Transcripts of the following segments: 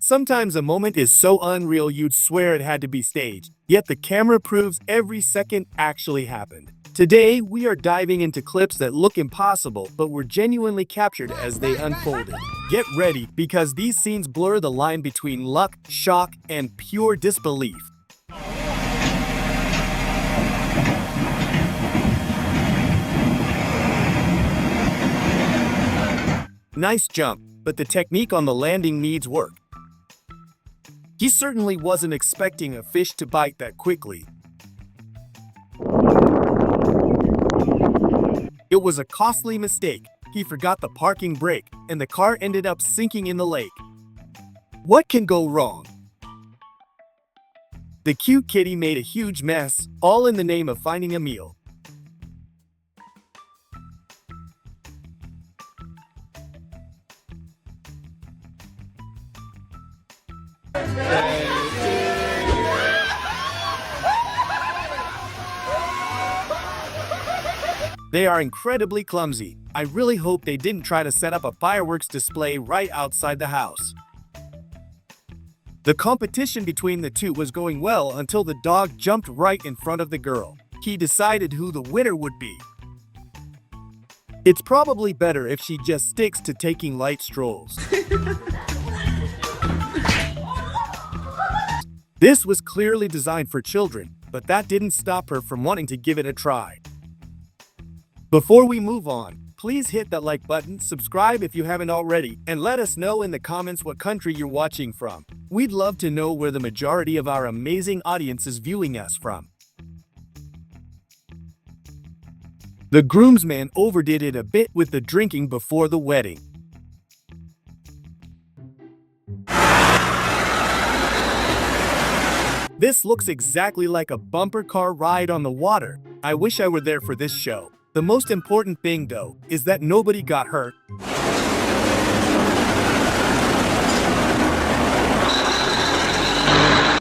Sometimes a moment is so unreal you'd swear it had to be staged, yet the camera proves every second actually happened. Today, we are diving into clips that look impossible but were genuinely captured as they unfolded. Get ready, because these scenes blur the line between luck, shock, and pure disbelief. Nice jump, but the technique on the landing needs work. He certainly wasn't expecting a fish to bite that quickly. It was a costly mistake. He forgot the parking brake, and the car ended up sinking in the lake. What can go wrong? The cute kitty made a huge mess, all in the name of finding a meal. They are incredibly clumsy. I really hope they didn't try to set up a fireworks display right outside the house. The competition between the two was going well until the dog jumped right in front of the girl. He decided who the winner would be. It's probably better if she just sticks to taking light strolls. This was clearly designed for children, but that didn't stop her from wanting to give it a try. Before we move on, please hit that like button, subscribe if you haven't already, and let us know in the comments what country you're watching from. We'd love to know where the majority of our amazing audience is viewing us from. The groomsman overdid it a bit with the drinking before the wedding. This looks exactly like a bumper car ride on the water. I wish I were there for this show. The most important thing, though, is that nobody got hurt.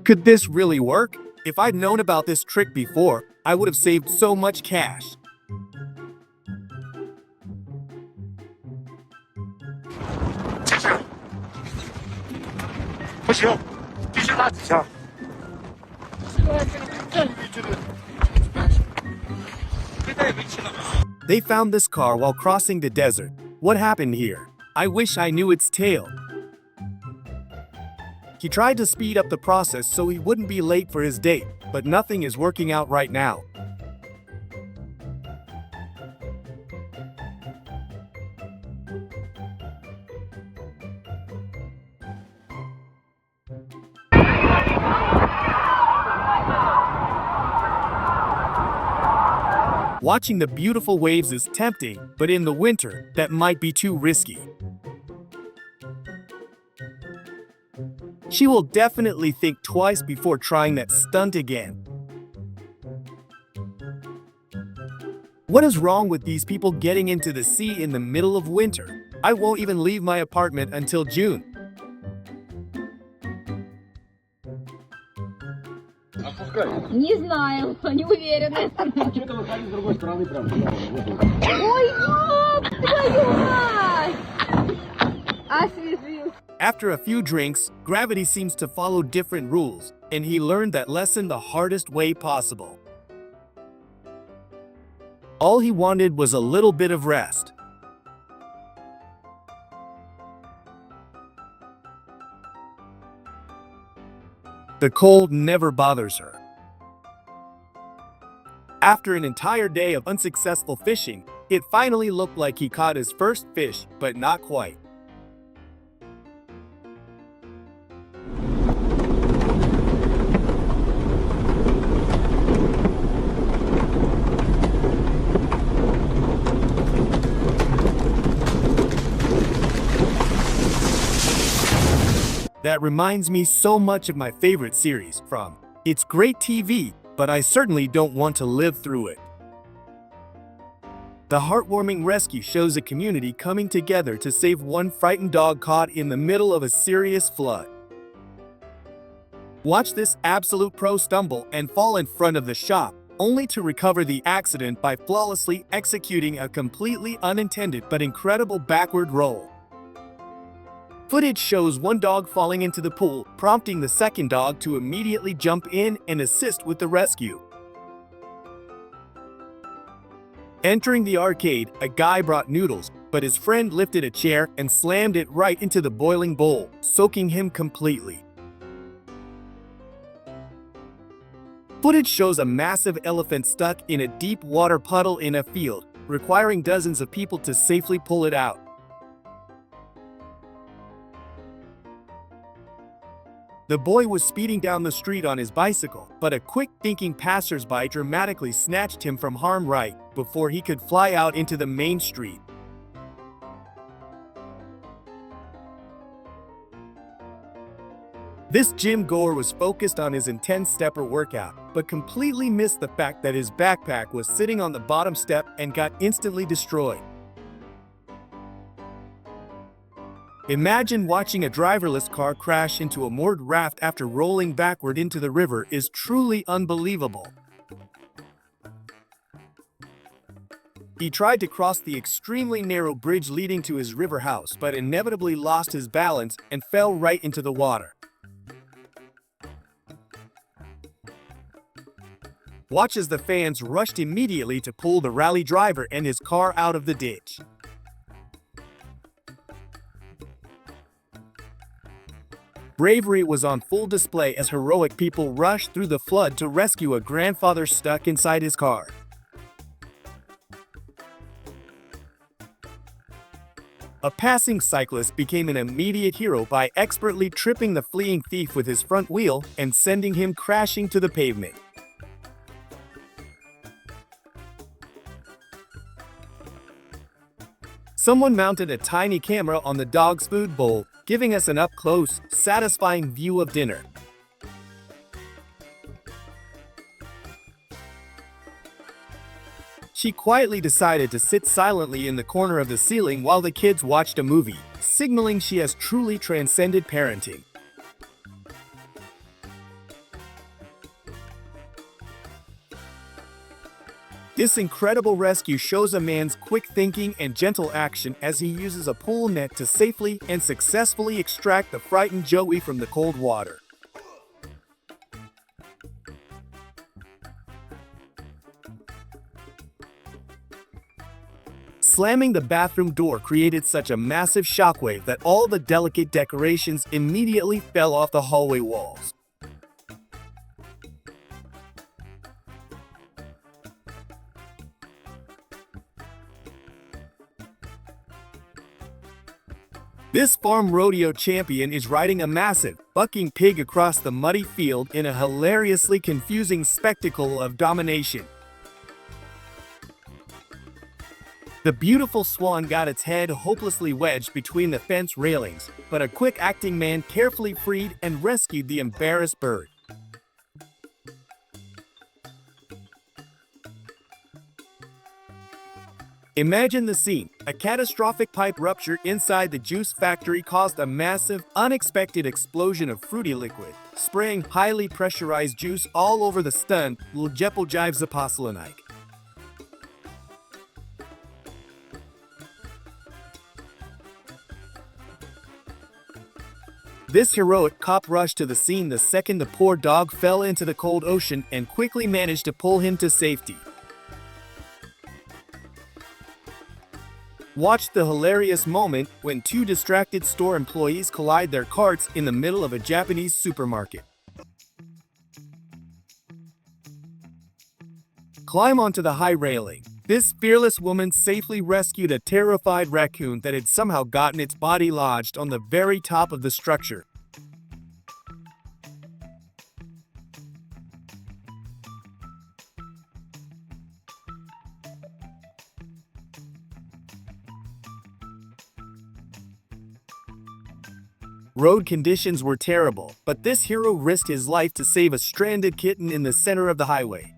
Could this really work? If I'd known about this trick before, I would have saved so much cash. They found this car while crossing the desert. What happened here? I wish I knew its tale. He tried to speed up the process so he wouldn't be late for his date, but nothing is working out right now. Watching the beautiful waves is tempting, but in the winter, that might be too risky. She will definitely think twice before trying that stunt again. What is wrong with these people getting into the sea in the middle of winter? I won't even leave my apartment until June. Не знаю, не уверена. Ой, ёб твою мать! Освежил. After a few drinks, gravity seems to follow different rules, and he learned that lesson the hardest way possible. All he wanted was a little bit of rest. The cold never bothers her. After an entire day of unsuccessful fishing, it finally looked like he caught his first fish, but not quite. That reminds me so much of my favorite series from. It's great TV, but I certainly don't want to live through it. The heartwarming rescue shows a community coming together to save one frightened dog caught in the middle of a serious flood. Watch this absolute pro stumble and fall in front of the shop, only to recover the accident by flawlessly executing a completely unintended but incredible backward roll. Footage shows one dog falling into the pool, prompting the second dog to immediately jump in and assist with the rescue. Entering the arcade, a guy brought noodles, but his friend lifted a chair and slammed it right into the boiling bowl, soaking him completely. Footage shows a massive elephant stuck in a deep water puddle in a field, requiring dozens of people to safely pull it out. The boy was speeding down the street on his bicycle, but a quick-thinking passersby dramatically snatched him from harm right before he could fly out into the main street. This gym goer was focused on his intense stepper workout, but completely missed the fact that his backpack was sitting on the bottom step and got instantly destroyed. Imagine watching a driverless car crash into a moored raft after rolling backward into the river is truly unbelievable. He tried to cross the extremely narrow bridge leading to his river house, but inevitably lost his balance and fell right into the water. Watch as the fans rushed immediately to pull the rally driver and his car out of the ditch. Bravery was on full display as heroic people rushed through the flood to rescue a grandfather stuck inside his car. A passing cyclist became an immediate hero by expertly tripping the fleeing thief with his front wheel and sending him crashing to the pavement. Someone mounted a tiny camera on the dog's food bowl, giving us an up-close, satisfying view of dinner. She quietly decided to sit silently in the corner of the ceiling while the kids watched a movie, signaling she has truly transcended parenting. This incredible rescue shows a man's quick thinking and gentle action as he uses a pool net to safely and successfully extract the frightened Joey from the cold water. Slamming the bathroom door created such a massive shockwave that all the delicate decorations immediately fell off the hallway walls. This farm rodeo champion is riding a massive, bucking pig across the muddy field in a hilariously confusing spectacle of domination. The beautiful swan got its head hopelessly wedged between the fence railings, but a quick-acting man carefully freed and rescued the embarrassed bird. Imagine the scene. A catastrophic pipe rupture inside the juice factory caused a massive, unexpected explosion of fruity liquid, spraying highly pressurized juice all over the stunned Ljepojiv Zaposlenik. This heroic cop rushed to the scene the second the poor dog fell into the cold ocean and quickly managed to pull him to safety. Watch the hilarious moment when two distracted store employees collide their carts in the middle of a Japanese supermarket. Climb onto the high railing. This fearless woman safely rescued a terrified raccoon that had somehow gotten its body lodged on the very top of the structure. Road conditions were terrible, but this hero risked his life to save a stranded kitten in the center of the highway.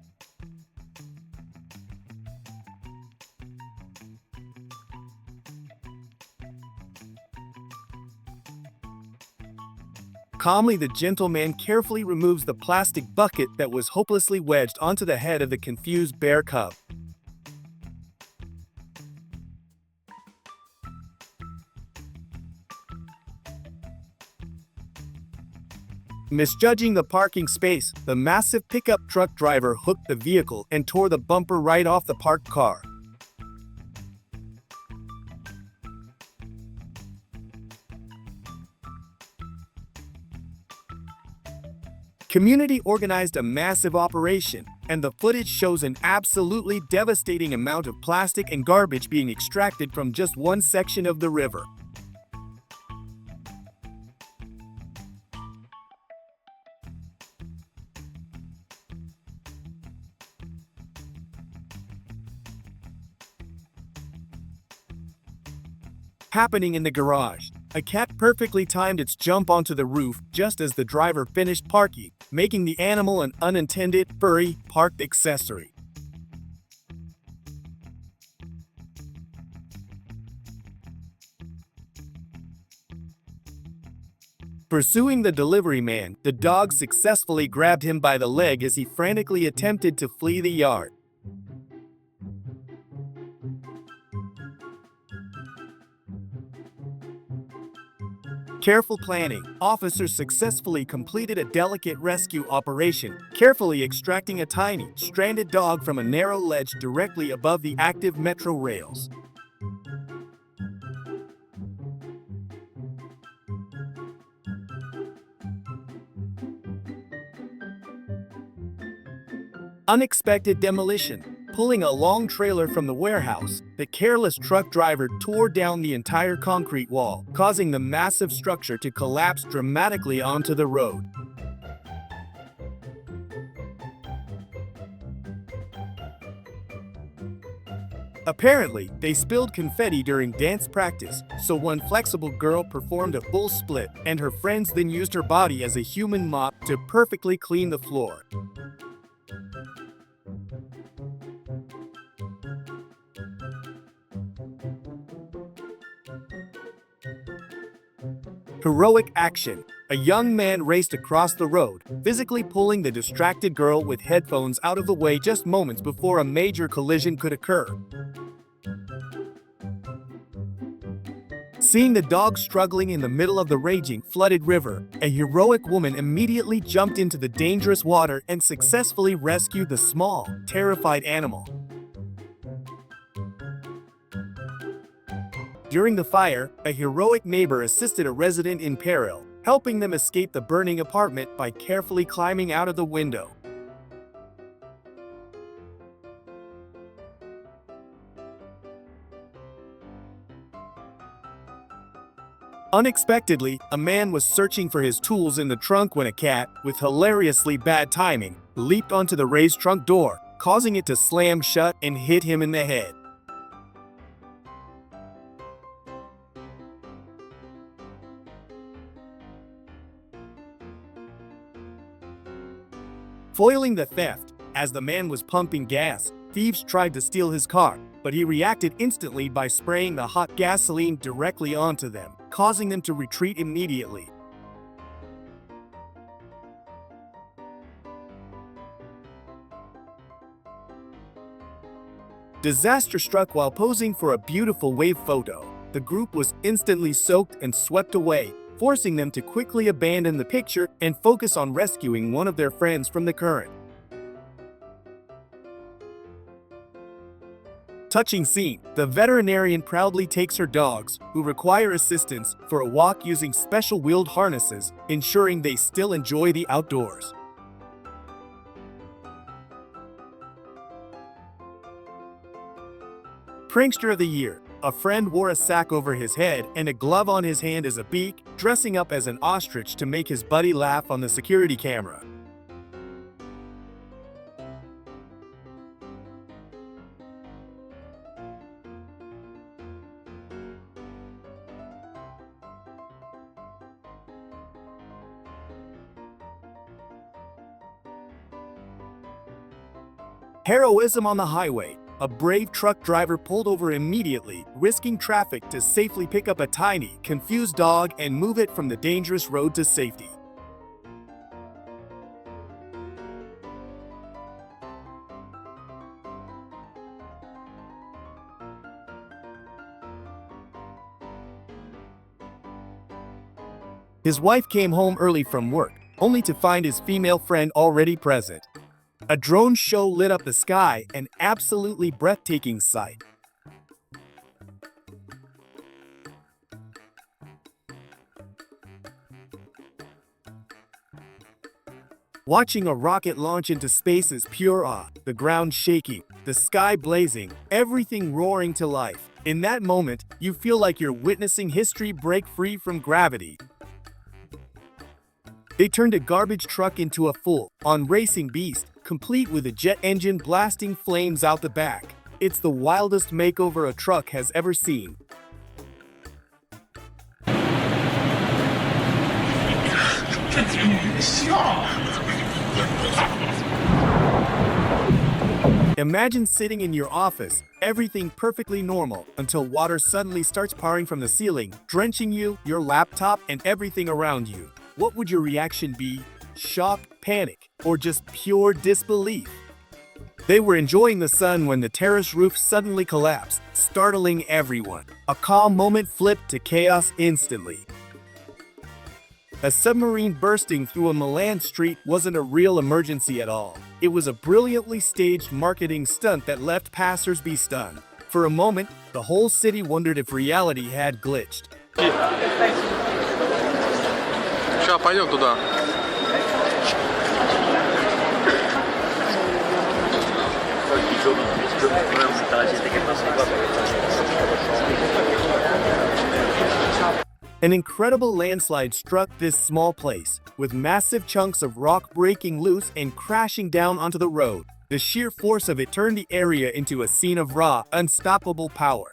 Calmly, the gentleman carefully removes the plastic bucket that was hopelessly wedged onto the head of the confused bear cub. Misjudging the parking space, the massive pickup truck driver hooked the vehicle and tore the bumper right off the parked car. Community organized a massive operation, and the footage shows an absolutely devastating amount of plastic and garbage being extracted from just one section of the river. Happening in the garage. A cat perfectly timed its jump onto the roof just as the driver finished parking, making the animal an unintended, furry, parked accessory. Pursuing the delivery man, the dog successfully grabbed him by the leg as he frantically attempted to flee the yard. Careful planning. Officers successfully completed a delicate rescue operation, carefully extracting a tiny, stranded dog from a narrow ledge directly above the active metro rails. Unexpected demolition. Pulling a long trailer from the warehouse, the careless truck driver tore down the entire concrete wall, causing the massive structure to collapse dramatically onto the road. Apparently, they spilled confetti during dance practice, so one flexible girl performed a full split, and her friends then used her body as a human mop to perfectly clean the floor. Heroic action. A young man raced across the road, physically pulling the distracted girl with headphones out of the way just moments before a major collision could occur. Seeing the dog struggling in the middle of the raging, flooded river, a heroic woman immediately jumped into the dangerous water and successfully rescued the small, terrified animal. During the fire, a heroic neighbor assisted a resident in peril, helping them escape the burning apartment by carefully climbing out of the window. Unexpectedly, a man was searching for his tools in the trunk when a cat, with hilariously bad timing, leaped onto the raised trunk door, causing it to slam shut and hit him in the head. Foiling the theft. As the man was pumping gas, thieves tried to steal his car, but he reacted instantly by spraying the hot gasoline directly onto them, causing them to retreat immediately. Disaster struck while posing for a beautiful wave photo. The group was instantly soaked and swept away, forcing them to quickly abandon the picture and focus on rescuing one of their friends from the current. Touching scene. The veterinarian proudly takes her dogs, who require assistance, for a walk using special wheeled harnesses, ensuring they still enjoy the outdoors. Prankster of the Year. A friend wore a sack over his head and a glove on his hand as a beak, dressing up as an ostrich to make his buddy laugh on the security camera. Heroism on the highway. A brave truck driver pulled over immediately, risking traffic to safely pick up a tiny, confused dog and move it from the dangerous road to safety. His wife came home early from work, only to find his female friend already present. A drone show lit up the sky, an absolutely breathtaking sight. Watching a rocket launch into space is pure awe, the ground shaking, the sky blazing, everything roaring to life. In that moment, you feel like you're witnessing history break free from gravity. They turned a garbage truck into a full-on racing beast, complete with a jet engine blasting flames out the back. It's the wildest makeover a truck has ever seen. Imagine sitting in your office, everything perfectly normal, until water suddenly starts pouring from the ceiling, drenching you, your laptop, and everything around you. What would your reaction be? Shock, panic, or just pure disbelief? They were enjoying the sun when the terrace roof suddenly collapsed, startling everyone. A calm moment flipped to chaos instantly. A submarine bursting through a Milan street wasn't a real emergency at all. It was a brilliantly staged marketing stunt that left passers-by stunned. For a moment, the whole city wondered if reality had glitched. Сейчас пойдем туда. An incredible landslide struck this small place, with massive chunks of rock breaking loose and crashing down onto the road. The sheer force of it turned the area into a scene of raw, unstoppable power.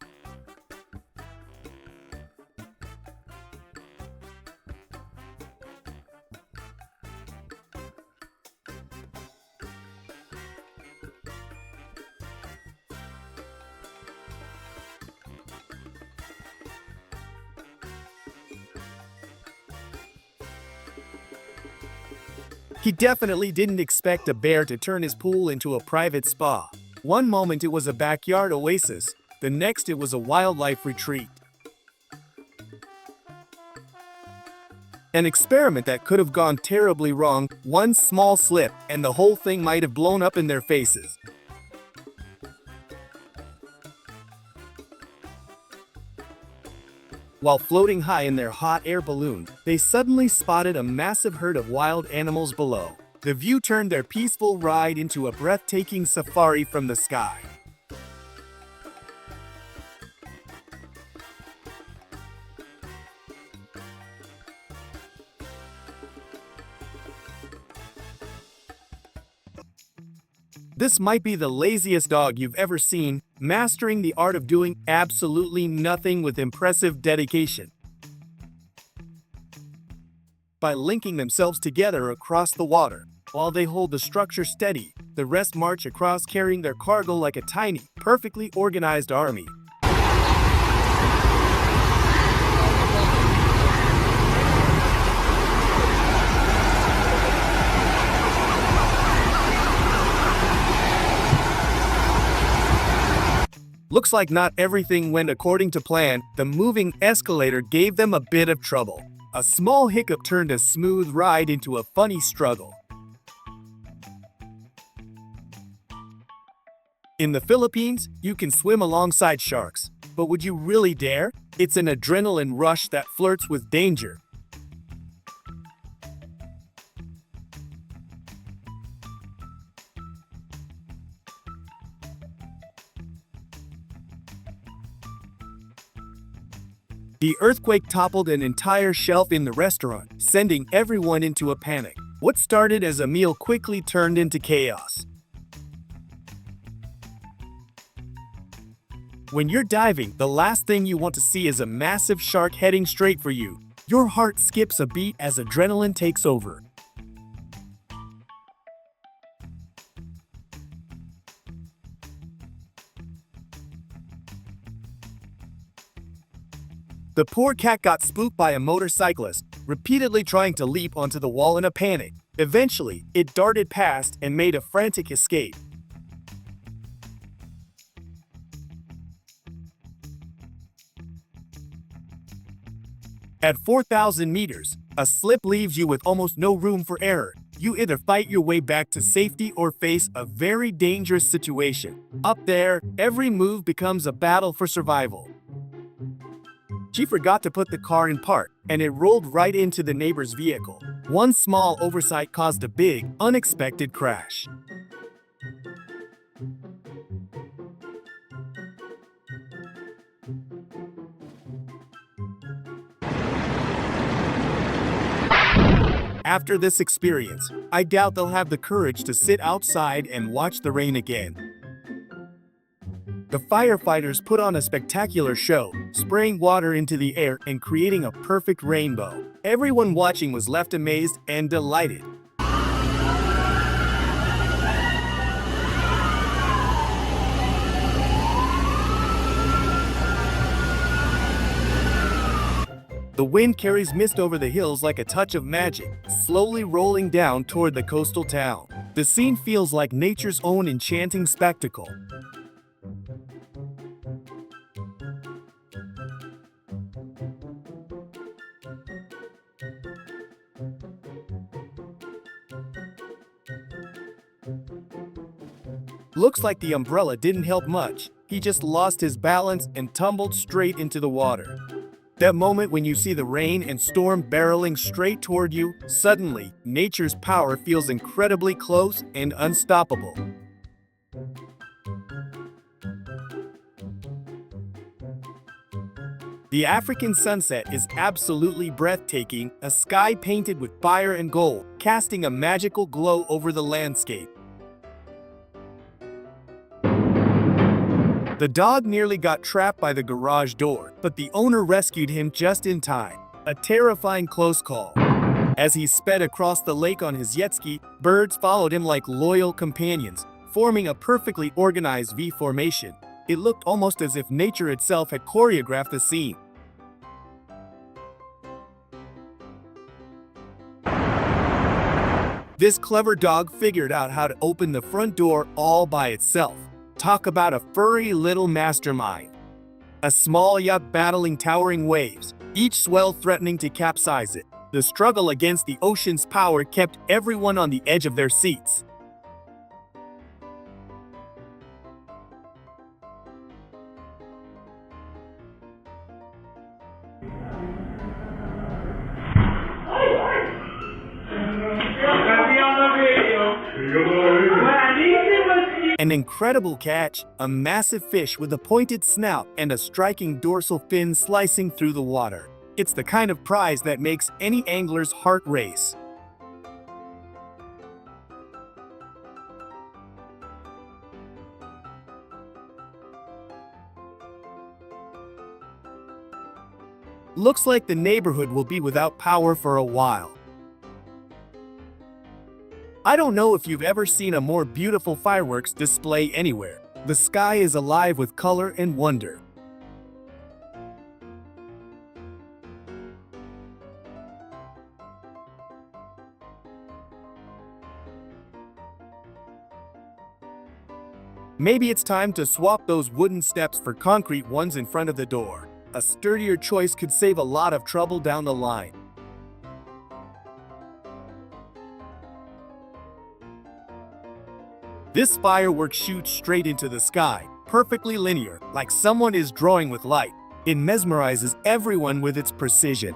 He definitely didn't expect a bear to turn his pool into a private spa. One moment it was a backyard oasis, the next it was a wildlife retreat. An experiment that could have gone terribly wrong, one small slip, and the whole thing might have blown up in their faces. While floating high in their hot air balloon, they suddenly spotted a massive herd of wild animals below. The view turned their peaceful ride into a breathtaking safari from the sky. This might be the laziest dog you've ever seen, mastering the art of doing absolutely nothing with impressive dedication. By linking themselves together across the water, while they hold the structure steady, the rest march across carrying their cargo like a tiny, perfectly organized army. Looks like not everything went according to plan. The moving escalator gave them a bit of trouble. A small hiccup turned a smooth ride into a funny struggle. In the Philippines, you can swim alongside sharks. But would you really dare? It's an adrenaline rush that flirts with danger. The earthquake toppled an entire shelf in the restaurant, sending everyone into a panic. What started as a meal quickly turned into chaos. When you're diving, the last thing you want to see is a massive shark heading straight for you. Your heart skips a beat as adrenaline takes over. The poor cat got spooked by a motorcyclist, repeatedly trying to leap onto the wall in a panic. Eventually, it darted past and made a frantic escape. At 4,000 meters, a slip leaves you with almost no room for error. You either fight your way back to safety or face a very dangerous situation. Up there, every move becomes a battle for survival. She forgot to put the car in park, and it rolled right into the neighbor's vehicle. One small oversight caused a big, unexpected crash. After this experience, I doubt they'll have the courage to sit outside and watch the rain again. The firefighters put on a spectacular show, spraying water into the air and creating a perfect rainbow. Everyone watching was left amazed and delighted. The wind carries mist over the hills like a touch of magic, slowly rolling down toward the coastal town. The scene feels like nature's own enchanting spectacle. Looks like the umbrella didn't help much. He just lost his balance and tumbled straight into the water. That moment when you see the rain and storm barreling straight toward you, suddenly, nature's power feels incredibly close and unstoppable. The African sunset is absolutely breathtaking, a sky painted with fire and gold, casting a magical glow over the landscape. The dog nearly got trapped by the garage door, but the owner rescued him just in time. A terrifying close call. As he sped across the lake on his jet ski, birds followed him like loyal companions, forming a perfectly organized V formation. It looked almost as if nature itself had choreographed the scene. This clever dog figured out how to open the front door all by itself. Talk about a furry little mastermind. A small yacht battling towering waves, each swell threatening to capsize it. The struggle against the ocean's power kept everyone on the edge of their seats. An incredible catch, a massive fish with a pointed snout and a striking dorsal fin slicing through the water. It's the kind of prize that makes any angler's heart race. Looks like the neighborhood will be without power for a while. I don't know if you've ever seen a more beautiful fireworks display anywhere. The sky is alive with color and wonder. Maybe it's time to swap those wooden steps for concrete ones in front of the door. A sturdier choice could save a lot of trouble down the line. This firework shoots straight into the sky, perfectly linear, like someone is drawing with light. It mesmerizes everyone with its precision.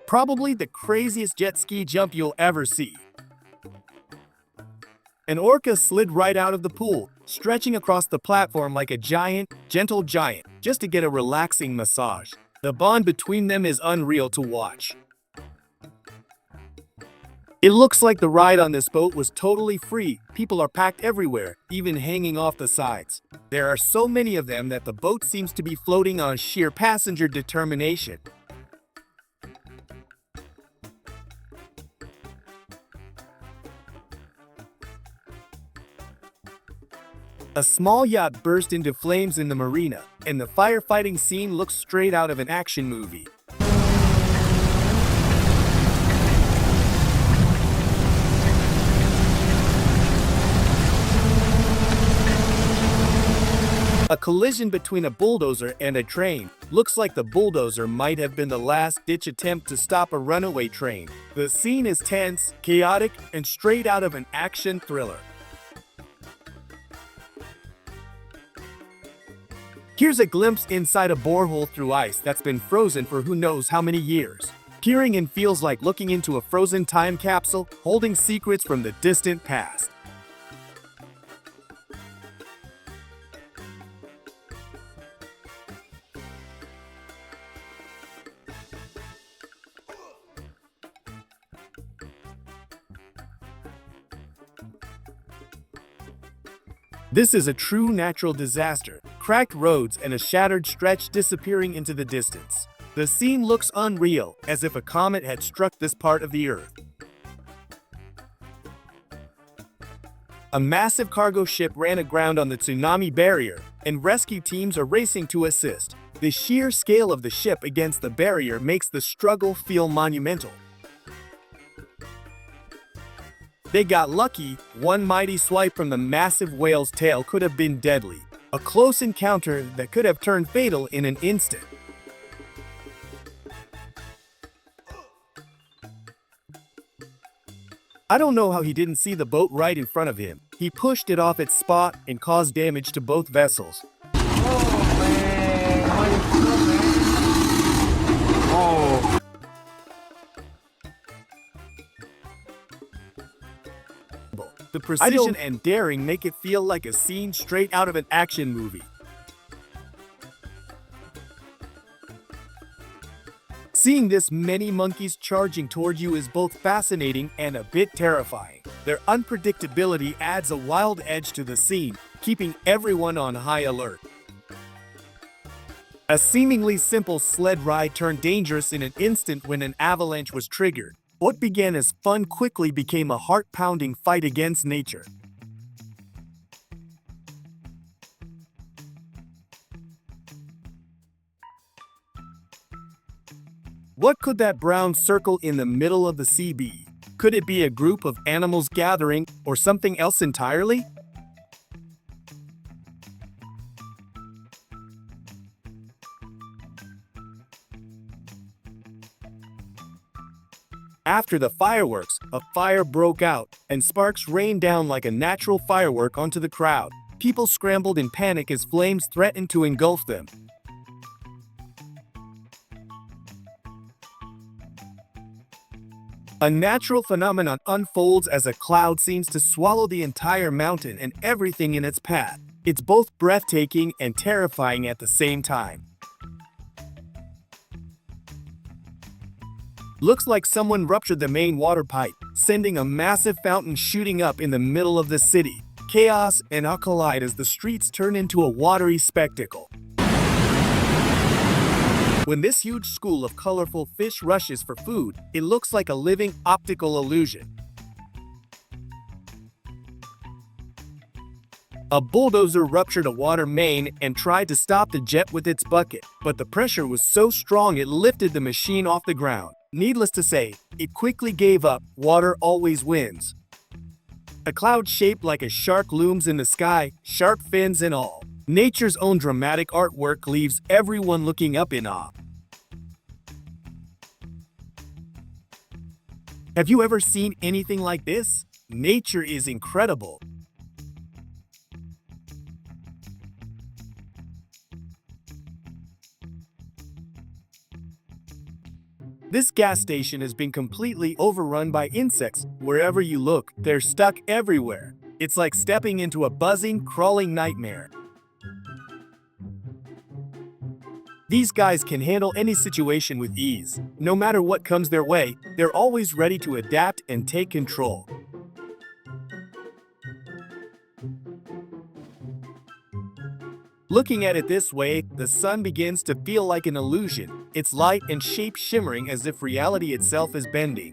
Probably the craziest jet ski jump you'll ever see. An orca slid right out of the pool, stretching across the platform like a giant, gentle giant, just to get a relaxing massage. The bond between them is unreal to watch. It looks like the ride on this boat was totally free. People are packed everywhere, even hanging off the sides. There are so many of them that the boat seems to be floating on sheer passenger determination. A small yacht burst into flames in the marina, and the firefighting scene looks straight out of an action movie. A collision between a bulldozer and a train. Looks like the bulldozer might have been the last-ditch attempt to stop a runaway train. The scene is tense, chaotic, and straight out of an action thriller. Here's a glimpse inside a borehole through ice that's been frozen for who knows how many years. Peering in feels like looking into a frozen time capsule, holding secrets from the distant past. This is a true natural disaster. Cracked roads and a shattered stretch disappearing into the distance. The scene looks unreal, as if a comet had struck this part of the Earth. A massive cargo ship ran aground on the tsunami barrier, and rescue teams are racing to assist. The sheer scale of the ship against the barrier makes the struggle feel monumental. They got lucky. One mighty swipe from the massive whale's tail could have been deadly. A close encounter that could have turned fatal in an instant. I don't know how he didn't see the boat right in front of him. He pushed it off its spot and caused damage to both vessels. Oh, man. What is up, man? Oh. The precision and daring make it feel like a scene straight out of an action movie. Seeing this many monkeys charging toward you is both fascinating and a bit terrifying. Their unpredictability adds a wild edge to the scene, keeping everyone on high alert. A seemingly simple sled ride turned dangerous in an instant when an avalanche was triggered. What began as fun quickly became a heart-pounding fight against nature. What could that brown circle in the middle of the sea be? Could it be a group of animals gathering, or something else entirely? After the fireworks, a fire broke out, and sparks rained down like a natural firework onto the crowd. People scrambled in panic as flames threatened to engulf them. A natural phenomenon unfolds as a cloud seems to swallow the entire mountain and everything in its path. It's both breathtaking and terrifying at the same time. Looks like someone ruptured the main water pipe, sending a massive fountain shooting up in the middle of the city. Chaos and collide as the streets turn into a watery spectacle. When this huge school of colorful fish rushes for food, it looks like a living optical illusion. A bulldozer ruptured a water main and tried to stop the jet with its bucket, but the pressure was so strong it lifted the machine off the ground. Needless to say, it quickly gave up. Water always wins. A cloud shaped like a shark looms in the sky, sharp fins and all. Nature's own dramatic artwork leaves everyone looking up in awe. Have you ever seen anything like this? Nature is incredible. This gas station has been completely overrun by insects. Wherever you look, they're stuck everywhere. It's like stepping into a buzzing, crawling nightmare. These guys can handle any situation with ease. No matter what comes their way, they're always ready to adapt and take control. Looking at it this way, the sun begins to feel like an illusion, its light and shape shimmering as if reality itself is bending.